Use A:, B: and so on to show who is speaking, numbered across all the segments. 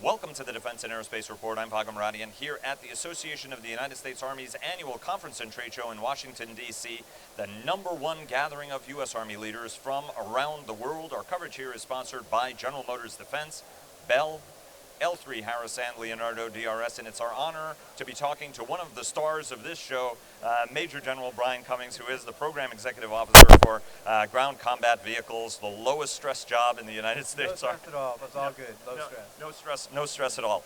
A: Welcome to the Defense and Aerospace Report. I'm Vago Muradian here at the Association of the United States Army's annual conference and trade show in Washington, D.C., the #1 gathering of U.S. Army leaders from around the world. Our coverage here is sponsored by General Motors Defense, Bell, L3 Harris, and Leonardo DRS, and it's our honor to be talking to one of the stars of this show, Major General Brian Cummings, who is the Program Executive Officer for Ground Combat Vehicles, the lowest stress job in the United States.
B: No stress at all. That's all good.
A: No stress at all.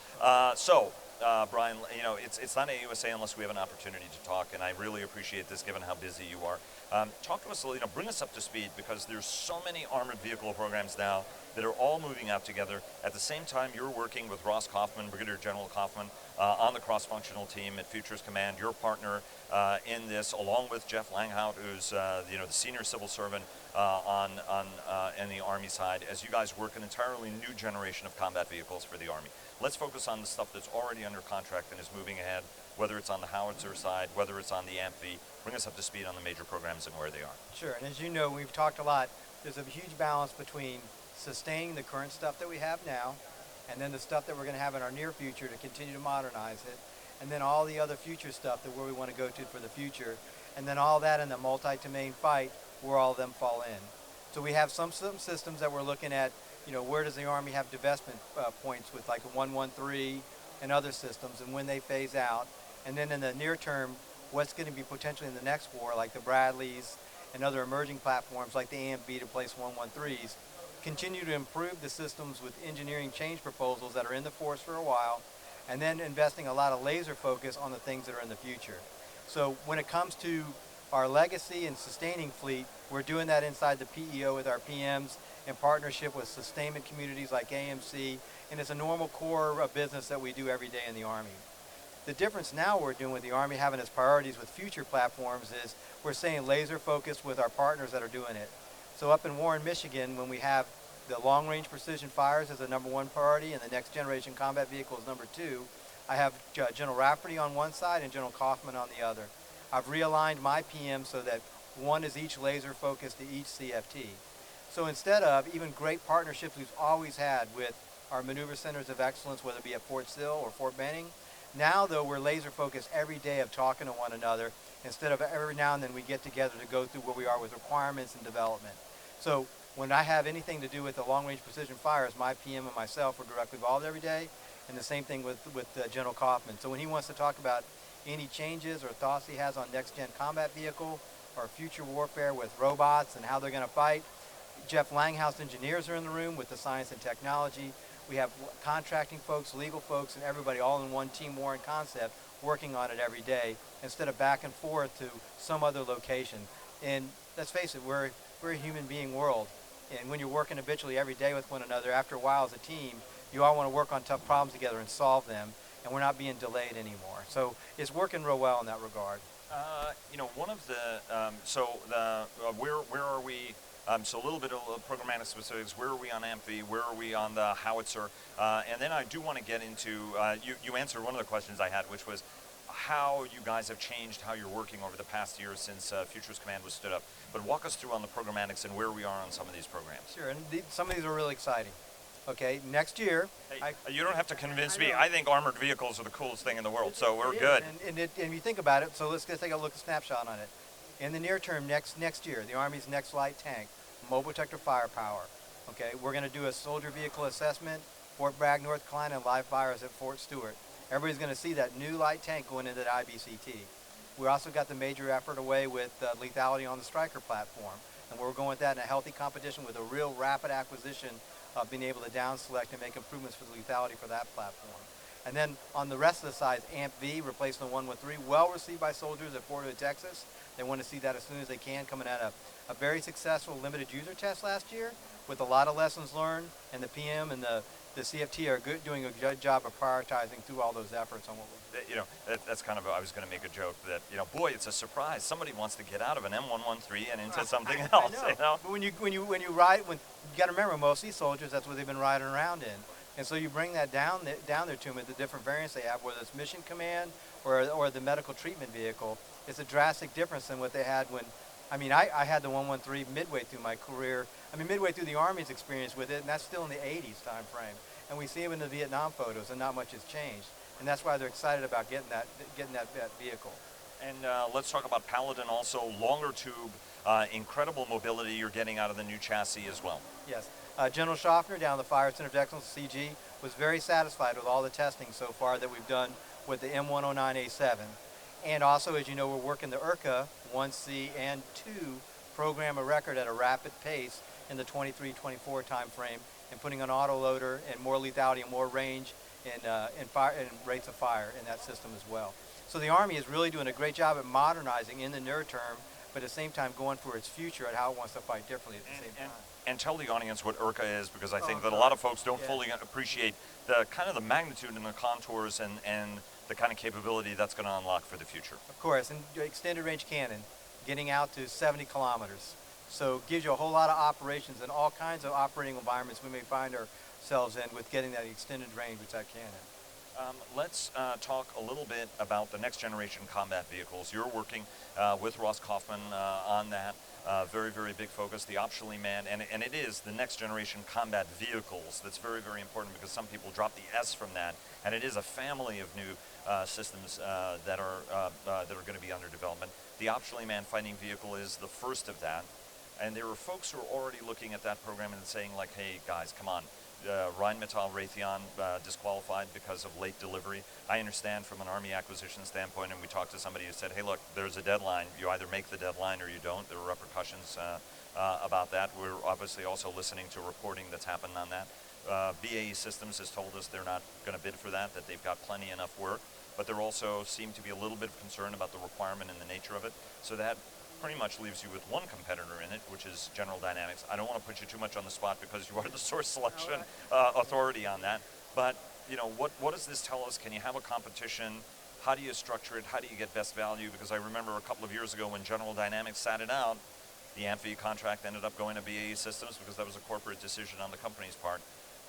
A: Brian, you know, it's not AUSA unless we have an opportunity to talk, and I really appreciate this given how busy you are. Talk to us, bring us up to speed, because there's so many armored vehicle programs now that are all moving out together. At the same time, you're working with Ross Kaufman, Brigadier General Kaufman, on the cross-functional team at Futures Command, your partner in this, along with Jeff Langhout, who's the senior civil servant in the Army side, as you guys work an entirely new generation of combat vehicles for the Army. Let's focus on the stuff that's already under contract and is moving ahead, whether it's on the howitzer side, whether it's on the AMFV. Bring us up to speed on the major programs and where they are.
B: Sure, and as you know, we've talked a lot. There's a huge balance between sustaining the current stuff that we have now, and then the stuff that we're going to have in our near future to continue to modernize it, and then all the other future stuff that where we want to go to for the future, and then all that in the multi-domain fight where all of them fall in. So we have some systems that we're looking at, where does the Army have divestment points with like a 113 and other systems, and when they phase out. And then in the near term, what's going to be potentially in the next war, like the Bradleys and other emerging platforms like the AMFV to place 113s, continue to improve the systems with engineering change proposals that are in the force for a while, and then investing a lot of laser focus on the things that are in the future. So when it comes to our legacy and sustaining fleet, we're doing that inside the PEO with our PMs in partnership with sustainment communities like AMC, and it's a normal core of business that we do every day in the Army. The difference now we're doing with the Army having its priorities with future platforms is we're staying laser focused with our partners that are doing it. So up in Warren, Michigan, when we have the long-range precision fires as a #1 priority and the next generation combat vehicle is #2, I have General Rafferty on one side and General Kaufman on the other. I've realigned my PM so that one is each laser focused to each CFT. So instead of even great partnerships we've always had with our maneuver centers of excellence, whether it be at Fort Sill or Fort Benning, now though we're laser focused every day of talking to one another instead of every now and then we get together to go through where we are with requirements and development. So when I have anything to do with the long-range precision fires, my PM and myself are directly involved every day, and the same thing with General Kaufman. So when he wants to talk about any changes or thoughts he has on next-gen combat vehicle or future warfare with robots and how they're going to fight, Jeff Langhouse engineers are in the room with the science and technology. We have contracting folks, legal folks, and everybody all in one team war and concept working on it every day instead of back and forth to some other location. And let's face it, we're a human being world. And when you're working habitually every day with one another, after a while as a team, you all want to work on tough problems together and solve them, and we're not being delayed anymore. So it's working real well in that regard.
A: One of the, where are we? So a little bit of programmatic specifics. Where are we on AMFV? Where are we on the howitzer? And then I do want to get into, you answered one of the questions I had, which was how you guys have changed how you're working over the past year since Futures Command was stood up. But walk us through on the programmatics and where we are on some of these programs.
B: Sure, and some of these are really exciting. Okay, next year.
A: Hey, you don't have to convince me. I think armored vehicles are the coolest thing in the world, so we're good.
B: And you think about it, so let's take a look, a snapshot on it. In the near term, next year, the Army's next light tank, mobile detector firepower. Okay, we're going to do a soldier vehicle assessment, Fort Bragg, North Carolina, and live fires at Fort Stewart. Everybody's going to see that new light tank going into the IBCT. We also got the major effort away with lethality on the Stryker platform, and we're going with that in a healthy competition with a real rapid acquisition of being able to down select and make improvements for the lethality for that platform. And then on the rest of the sides, AMFV replacing the 113, well received by soldiers at Fort Hood, Texas. They want to see that as soon as they can, coming out of a very successful limited user test last year with a lot of lessons learned, and the PM and the CFT are doing a good job of prioritizing through all those efforts on what we're
A: that's kind of, I was going to make a joke that, boy, it's a surprise. Somebody wants to get out of an M113 and into something else.
B: I know. But when you ride, you got to remember, most of these soldiers, that's what they've been riding around in. And so you bring that down there to them at the different variants they have, whether it's Mission Command or the medical treatment vehicle. It's a drastic difference than what they had when, I had the 113 midway through my career. Midway through the Army's experience with it, and that's still in the 80s time frame. and we see them in the Vietnam photos, and not much has changed. And that's why they're excited about getting that vehicle.
A: And let's talk about Paladin also, longer tube, incredible mobility you're getting out of the new chassis as well.
B: Yes. General Schaffner down the Fire Center of Excellence, CG, was very satisfied with all the testing so far that we've done with the M109A7. And also, as you know, we're working the IRCA 1C and 2 program a record at a rapid pace in the 23-24 time frame, and putting an autoloader and more lethality and more range and rates of fire in that system as well. So the Army is really doing a great job at modernizing in the near term, but at the same time going for its future and how it wants to fight differently at the same time.
A: And tell the audience what IRCA is, because I think that a lot of folks don't fully appreciate the kind of the magnitude and the contours and the kind of capability that's going to unlock for the future.
B: Of course, and extended range cannon, getting out to 70 kilometers. So it gives you a whole lot of operations and all kinds of operating environments we may find ourselves in with getting that extended range with that cannon.
A: Let's talk a little bit about the next generation combat vehicles. You're working with Ross Kaufman on that. Very, very big focus, the optionally manned, and it is the next generation combat vehicles that's very, very important, because some people drop the S from that, and it is a family of new systems that are going to be under development. The optionally manned fighting vehicle is the first of that, and there are folks who are already looking at that program and saying like, hey guys, come on. Rheinmetall Raytheon disqualified because of late delivery. I understand from an Army acquisition standpoint, and we talked to somebody who said, hey look, there's a deadline. You either make the deadline or you don't. There are repercussions about that. We're obviously also listening to reporting that's happened on that. BAE Systems has told us they're not going to bid for that they've got plenty enough work, but there also seem to be a little bit of concern about the requirement and the nature of it. So that pretty much leaves you with one competitor in it, which is General Dynamics. I don't want to put you too much on the spot because you are the source selection authority on that. But you know, what does this tell us? Can you have a competition? How do you structure it? How do you get best value? Because I remember a couple of years ago when General Dynamics sat it out, the OMFV contract ended up going to BAE Systems because that was a corporate decision on the company's part.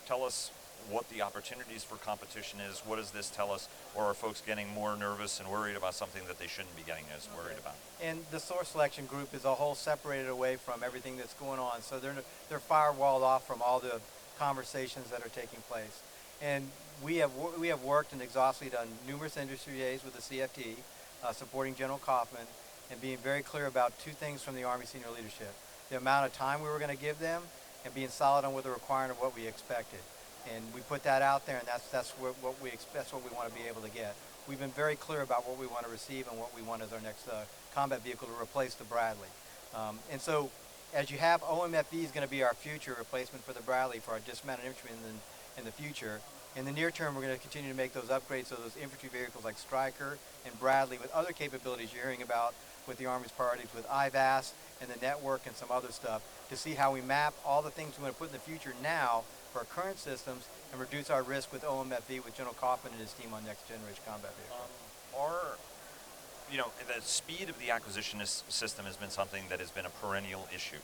A: Tell us what the opportunities for competition is. What does this tell us? Or are folks getting more nervous and worried about something that they shouldn't be getting as worried about?
B: And the source selection group is a whole separated away from everything that's going on. So they're firewalled off from all the conversations that are taking place. And we have worked and exhaustively done numerous industry days with the CFT, supporting General Kaufman, and being very clear about two things from the Army senior leadership: the amount of time we were going to give them, and being solid on what the requirement of what we expected. And we put that out there, and that's what we want to be able to get. We've been very clear about what we want to receive and what we want as our next combat vehicle to replace the Bradley. And so, as you have, OMFV is going to be our future replacement for the Bradley for our dismounted infantry in the future. In the near term, we're going to continue to make those upgrades so those infantry vehicles like Stryker and Bradley, with other capabilities you're hearing about with the Army's priorities, with IVAS and the network and some other stuff, to see how we map all the things we want to put in the future now for our current systems and reduce our risk with OMFV, with General Kaufman and his team on next generation combat vehicles.
A: You know, the speed of the acquisition system has been something that has been a perennial issue.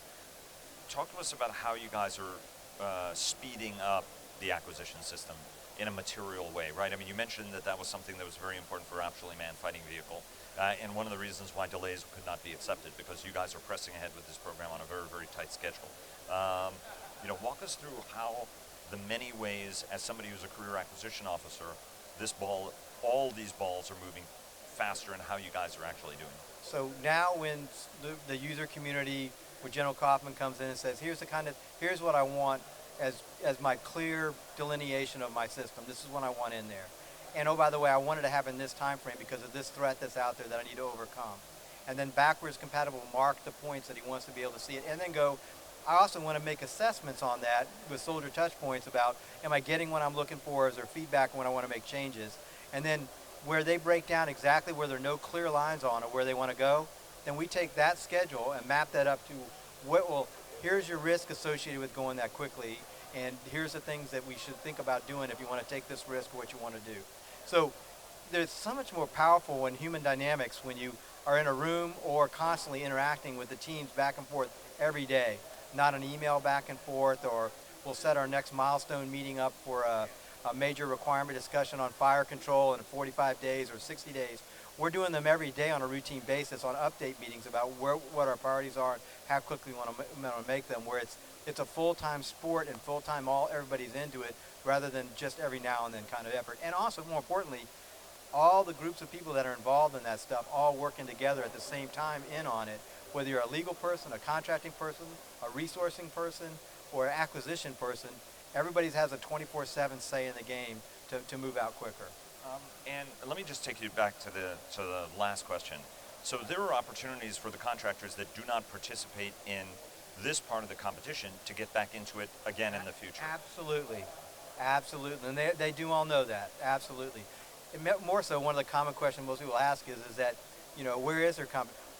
A: Talk to us about how you guys are speeding up the acquisition system in a material way, right? I mean, you mentioned that was something that was very important for optionally manned fighting vehicle, and one of the reasons why delays could not be accepted, because you guys are pressing ahead with this program on a very, very tight schedule. You know, walk us through how the many ways, as somebody who's a career acquisition officer, all these balls are moving faster, and how you guys are actually doing it.
B: So now when the user community with General Kaufman comes in and says, here's what I want as my clear delineation of my system. This is what I want in there. And oh, by the way, I wanted to have in this time frame because of this threat that's out there that I need to overcome. And then backwards compatible mark the points that he wants to be able to see it, and then go, I also want to make assessments on that with soldier touch points about, am I getting what I'm looking for? Is there feedback when I want to make changes? And then where they break down exactly where there are no clear lines on or where they want to go, then we take that schedule and map that up to here's your risk associated with going that quickly, and here's the things that we should think about doing if you want to take this risk or what you want to do. So there's so much more powerful in human dynamics when you are in a room or constantly interacting with the teams back and forth every day, not an email back and forth, or we'll set our next milestone meeting up for a major requirement discussion on fire control in 45 days or 60 days. We're doing them every day on a routine basis on update meetings about what our priorities are and how quickly we want to make them, where it's a full-time sport and full-time everybody's into it, rather than just every now and then kind of effort. And also, more importantly, all the groups of people that are involved in that stuff all working together at the same time in on it, whether you're a legal person, a contracting person, a resourcing person, or an acquisition person, everybody has a 24/7 say in the game to move out quicker.
A: And let me just take you back to the last question. So there are opportunities for the contractors that do not participate in this part of the competition to get back into it again in the future.
B: Absolutely, absolutely, and they do all know that, absolutely. More so, one of the common questions most people ask is that, where is there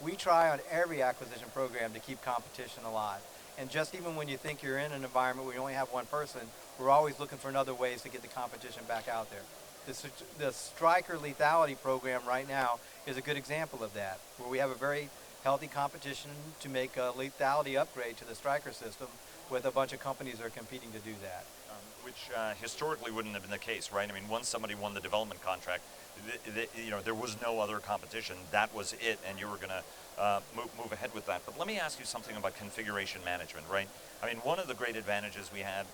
B: we try on every acquisition program to keep competition alive. And just even when you think you're in an environment where you only have one person, we're always looking for other ways to get the competition back out there. The striker lethality program right now is a good example of that, where we have a very healthy competition to make a lethality upgrade to the striker system with a bunch of companies that are competing to do that.
A: Which historically wouldn't have been the case, right? I mean, once somebody won the development contract, there was no other competition. That was it, and you were going to move ahead with that. But let me ask you something about configuration management, right? I mean, one of the great advantages we had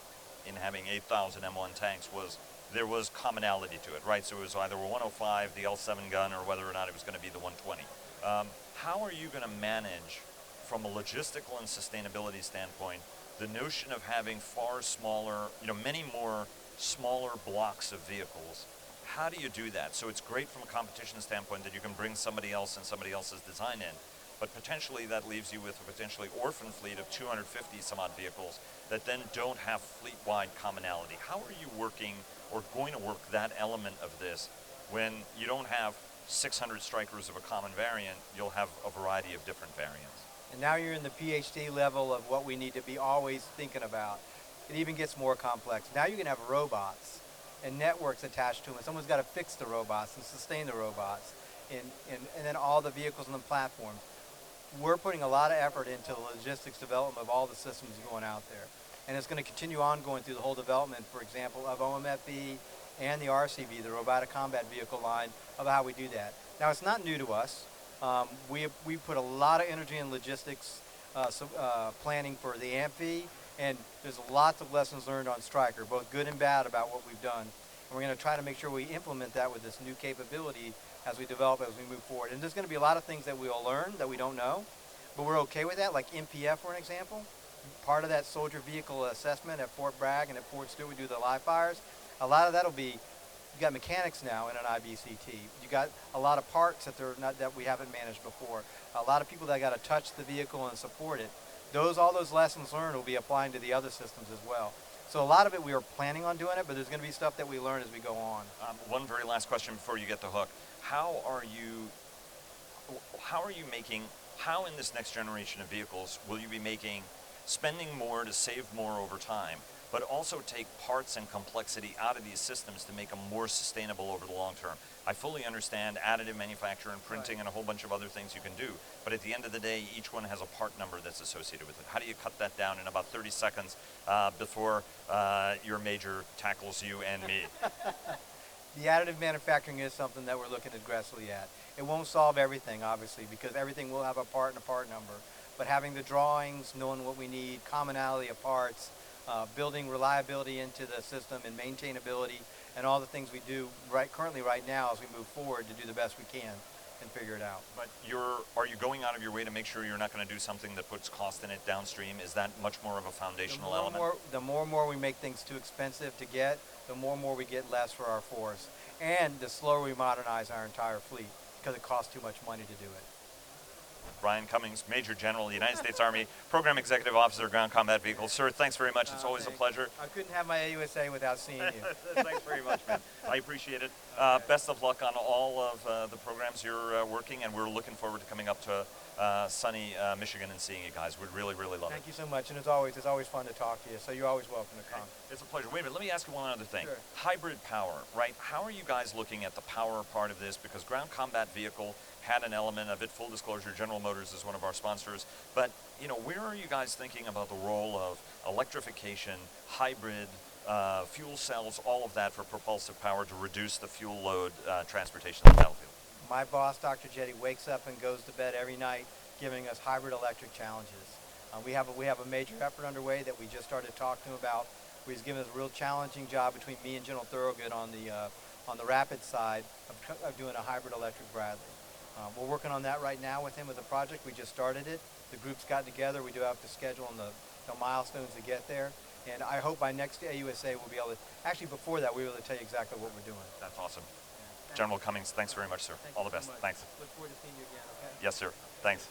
A: in having 8,000 M1 tanks was there was commonality to it, right? So it was either a 105, the L7 gun, or whether or not it was going to be the 120. How are you going to manage, from a logistical and sustainability standpoint, the notion of having far smaller, many more smaller blocks of vehicles? How do you do that? So it's great from a competition standpoint that you can bring somebody else and somebody else's design in, but potentially that leaves you with a potentially orphan fleet of 250 some odd vehicles that then don't have fleet-wide commonality. How are you working or going to work that element of this when you don't have 600 strikers of a common variant? You'll have a variety of different variants.
B: And now you're in the PhD level of what we need to be always thinking about. It even gets more complex. Now you can have robots and networks attached to them. Someone's got to fix the robots and sustain the robots, and then all the vehicles and the platforms. We're putting a lot of effort into the logistics development of all the systems going out there. And it's going to continue on going through the whole development, for example, of OMFV and the RCV, the Robotic Combat Vehicle line, of how we do that. Now, it's not new to us. We put a lot of energy in logistics planning for the AMFV, and there's lots of lessons learned on Stryker, both good and bad, about what we've done. And we're going to try to make sure we implement that with this new capability as we develop, as we move forward. And there's going to be a lot of things that we'll learn that we don't know, but we're okay with that, like MPF, for an example. Part of that soldier vehicle assessment at Fort Bragg and at Fort Stewart, we do the live fires. A lot of that will be, you got mechanics now in an IBCT. You got a lot of parts that we haven't managed before. A lot of people that got to touch the vehicle and support it. All those lessons learned will be applying to the other systems as well. So a lot of it we are planning on doing it, but there's going to be stuff that we learn as we go on.
A: One very last question before you get the hook. How in this next generation of vehicles will you be spending more to save more over time, but also take parts and complexity out of these systems to make them more sustainable over the long term? I fully understand additive manufacture and printing and a whole bunch of other things you can do, but at the end of the day, each one has a part number that's associated with it. How do you cut that down in about 30 seconds before your major tackles you and me?
B: The additive manufacturing is something that we're looking aggressively at. It won't solve everything, obviously, because everything will have a part and a part number. But having the drawings, knowing what we need, commonality of parts, building reliability into the system and maintainability, and all the things we do currently right now as we move forward to do the best we can and figure it out.
A: But are you going out of your way to make sure you're not going to do something that puts cost in it downstream? Is that much more of a foundational element?
B: The more and more we make things too expensive to get, the more and more we get less for our force. And the slower we modernize our entire fleet, because it costs too much money to do it.
A: Brian Cummings, Major General of the United States Army, Program Executive Officer, Ground Combat Vehicles. Sir, thanks very much. It's always a pleasure.
B: I couldn't have my AUSA without seeing you.
A: Thanks very much, man. I appreciate it. Best of luck on all of the programs you're working, and we're looking forward to coming up to sunny Michigan and seeing you guys. We'd really, really love it.
B: Thank you so much, and it's always fun to talk to you, so you're always welcome to come.
A: It's a pleasure. Wait a minute, let me ask you one other thing.
B: Sure.
A: Hybrid power, right? How are you guys looking at the power part of this? Because Ground Combat Vehicle had an element of it. Full disclosure, General Motors is one of our sponsors. But, where are you guys thinking about the role of electrification, hybrid, fuel cells, all of that for propulsive power to reduce the fuel load transportation on the battlefield?
B: My boss, Dr. Jetty, wakes up and goes to bed every night giving us hybrid electric challenges. We have a major effort underway that we just started talking about He's given us a real challenging job between me and General Thorogood on the rapid side of doing a hybrid electric Bradley. We're working on that right now with him with the project. We just started it. The group's gotten together. We do have to schedule on the milestones to get there. And I hope by next AUSA we'll be able to, actually before that, we'll be able to tell you exactly what we're doing.
A: That's awesome.
B: Yeah.
A: General Cummings, thanks very much, sir.
B: Thank
A: All
B: you
A: the
B: so
A: best.
B: much.
A: Thanks.
B: Look forward to seeing you again, okay?
A: Yes, sir. Thanks.